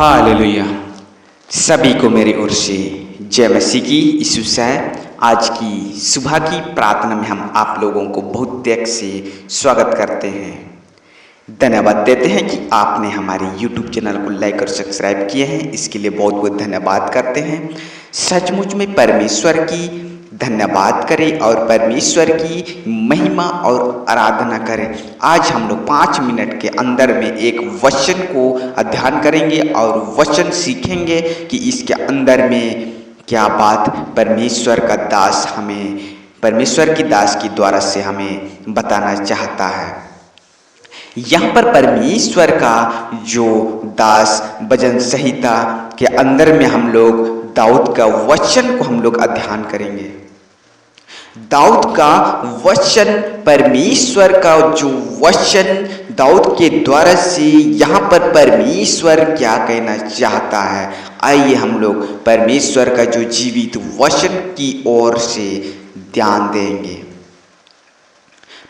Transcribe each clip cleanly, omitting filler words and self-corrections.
Hallelujah. सभी को मेरी ओर से जय मसीह की। यीशु से आज की सुबह की प्रार्थना में हम आप लोगों को बहुत त्याग से स्वागत करते हैं। धन्यवाद देते हैं कि आपने हमारे YouTube चैनल को लाइक और सब्सक्राइब किए हैं, इसके लिए बहुत बहुत धन्यवाद करते हैं। सचमुच में परमेश्वर की धन्यवाद करें और परमेश्वर की महिमा और आराधना करें। आज हम लोग 5 मिनट के अंदर में एक वचन को अध्ययन करेंगे और वचन सीखेंगे कि इसके अंदर में क्या बात परमेश्वर का दास हमें, परमेश्वर की दास की द्वारा से हमें बताना चाहता है। यहाँ पर परमेश्वर का जो दास भजन संहिता के अंदर में हम लोग दाऊद का वचन को हम लोग अध्ययन करेंगे। दाऊद का वचन, परमेश्वर का जो वचन दाऊद के द्वारा से यहाँ पर परमेश्वर क्या कहना चाहता है, आइए हम लोग परमेश्वर का जो जीवित वचन की ओर से ध्यान देंगे।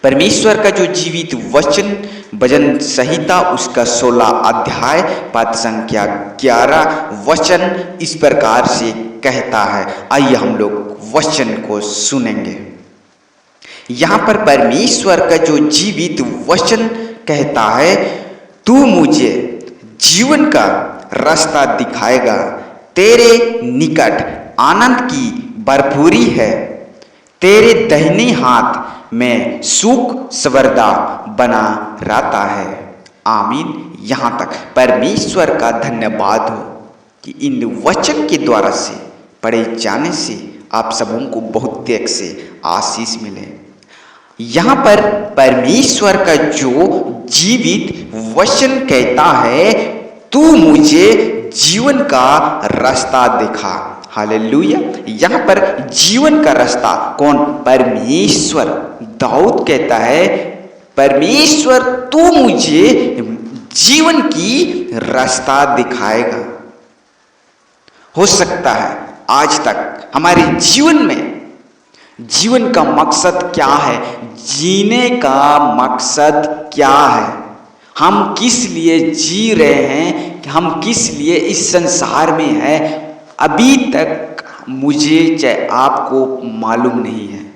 परमेश्वर का जो जीवित वचन भजन संहिता उसका 16 अध्याय पद संख्या 11 वचन इस प्रकार से कहता है। आइए हम लोग वचन को सुनेंगे। यहाँ पर परमेश्वर का जो जीवित वचन कहता है, तू मुझे जीवन का रास्ता दिखाएगा, तेरे निकट आनंद की भरपूरी है, तेरे दाहिने हाथ में सुख संवरदा बना रहता है। आमीन। यहाँ तक परमेश्वर का धन्यवाद हो कि इन वचन के द्वारा से पढ़े जाने से आप सबों को बहुत त्याग से आशीष मिले। यहाँ पर परमेश्वर का जो जीवित वचन कहता है, तू मुझे जीवन का रास्ता दिखा। हालेलुया। यहाँ पर जीवन का रास्ता कौन? परमेश्वर। दाऊद कहता है, परमेश्वर तू मुझे जीवन की रास्ता दिखाएगा। हो सकता है आज तक हमारे जीवन में जीवन का मकसद क्या है, जीने का मकसद क्या है, हम किस लिए जी रहे हैं, हम किस लिए इस संसार में है, अभी तक मुझे चाहे आपको मालूम नहीं है।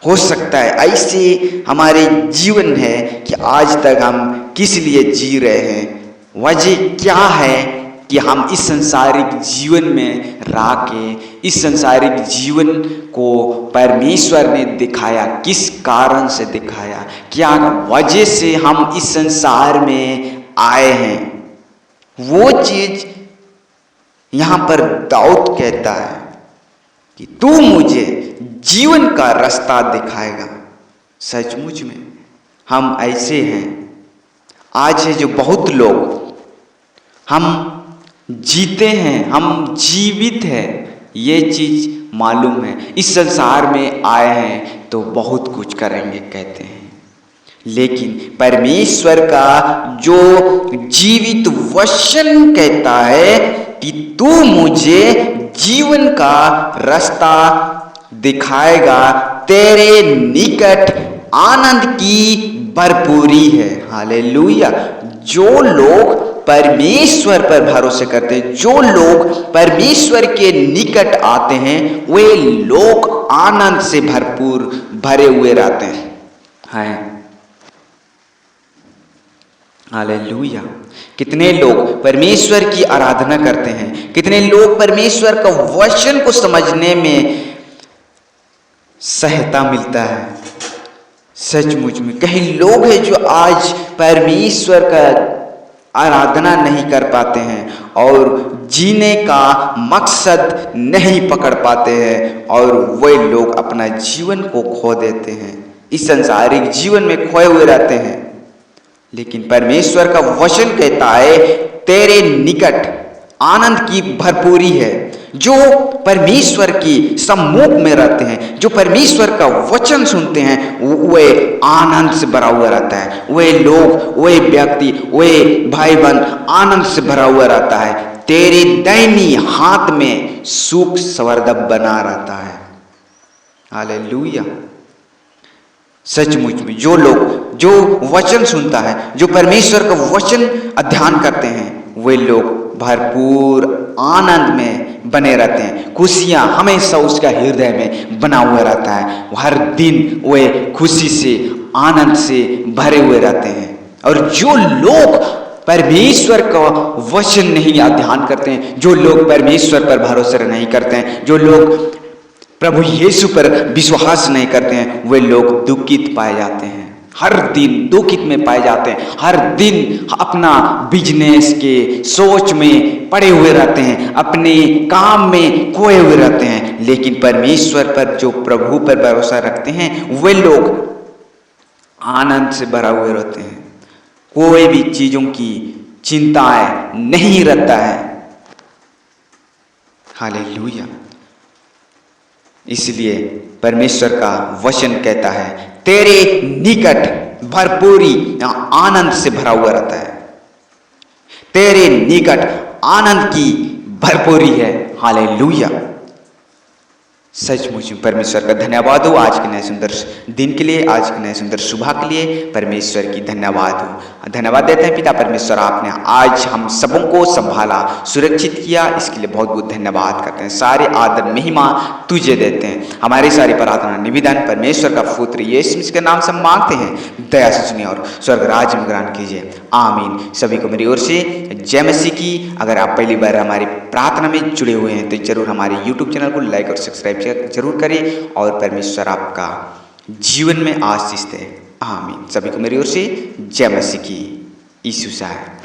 हो सकता है ऐसे हमारे जीवन है कि आज तक हम किस लिए जी रहे हैं, वजह क्या है कि हम इस संसारिक जीवन में रह के इस संसारिक जीवन को परमेश्वर ने दिखाया, किस कारण से दिखाया, क्या वजह से हम इस संसार में आए हैं, वो चीज यहाँ पर दाऊद कहता है कि तू मुझे जीवन का रास्ता दिखाएगा। सचमुच में हम ऐसे हैं, आज है जो बहुत लोग हम जीते हैं, हम जीवित हैं, ये चीज मालूम है, इस संसार में आए हैं तो बहुत कुछ करेंगे कहते हैं, लेकिन परमेश्वर का जो जीवित वचन कहता है कि तू मुझे जीवन का रास्ता दिखाएगा, तेरे निकट आनंद की भरपूरी है। हालेलुया। जो लोग परमेश्वर पर भरोसे करते हैं, जो लोग परमेश्वर के निकट आते हैं, वे लोग आनंद से भरपूर भरे हुए रहते हैं। हालेलुया। कितने लोग परमेश्वर की आराधना करते हैं, कितने लोग परमेश्वर का वचन को समझने में सहायता मिलता है। सचमुच में कई लोग हैं जो आज परमेश्वर का आराधना नहीं कर पाते हैं और जीने का मकसद नहीं पकड़ पाते हैं, और वे लोग अपना जीवन को खो देते हैं, इस संसारिक जीवन में खोए हुए रहते हैं। लेकिन परमेश्वर का वचन कहता है, तेरे निकट आनंद की भरपूरी है। जो परमेश्वर की सम्मुख में रहते हैं, जो परमेश्वर का वचन सुनते हैं, वे आनंद से भरा हुआ रहता है। वे लोग, वे व्यक्ति, वे भाई बहन आनंद से भरा हुआ रहता है। तेरे दाहिनी हाथ में सुख संवरदा बना रहता है। हालेलुया। सचमुच में जो लोग जो वचन सुनता है, जो परमेश्वर का वचन अध्ययन करते हैं, वे लोग भरपूर आनंद में बने रहते हैं। खुशियाँ हमेशा उसका हृदय में बना हुआ रहता है। हर दिन वे खुशी से, आनंद से भरे हुए रहते हैं। और जो लोग परमेश्वर का वचन नहीं ध्यान करते हैं, जो लोग परमेश्वर पर भरोसा नहीं करते हैं, जो लोग प्रभु यीशु पर विश्वास नहीं करते हैं, वे लोग दुखित पाए जाते हैं। हर दिन दुखित में पाए जाते हैं। हर दिन अपना बिजनेस के सोच में पड़े हुए रहते हैं, अपने काम में खोए हुए रहते हैं। लेकिन परमेश्वर पर, जो प्रभु पर भरोसा रखते हैं, वे लोग आनंद से भरा हुए रहते हैं। कोई भी चीजों की चिंताएं नहीं रहता है। हालेलुया। इसलिए परमेश्वर का वचन कहता है, तेरे निकट भरपूरी आनंद से भरा हुआ रहता है। तेरे निकट आनंद की भरपूरी है। हालेलुया। सचमुच परमेश्वर का धन्यवाद हो आज के नए सुंदर दिन के लिए, आज के नए सुंदर सुबह के लिए परमेश्वर की धन्यवाद हो। धन्यवाद देते हैं पिता परमेश्वर, आपने आज हम सबों को संभाला, सुरक्षित किया, इसके लिए बहुत बहुत धन्यवाद करते हैं। सारे आदर महिमा तुझे देते हैं। हमारी सारी प्रार्थना निवेदन परमेश्वर का पुत्र यीशु मसीह के नाम से मांगते हैं, दया से सुनिए और स्वर्ग राज्य में ग्रहण कीजिए। आमीन। सभी को मेरी ओर से जय मसीह की। अगर आप पहली बार हमारी प्रार्थना में जुड़े हुए हैं तो जरूर हमारे YouTube चैनल को लाइक और सब्सक्राइब जरूर करें और परमेश्वर आपका जीवन में आशीष दे। आमीन। सभी को मेरी ओर से जय मसीह की। यीशु साहब।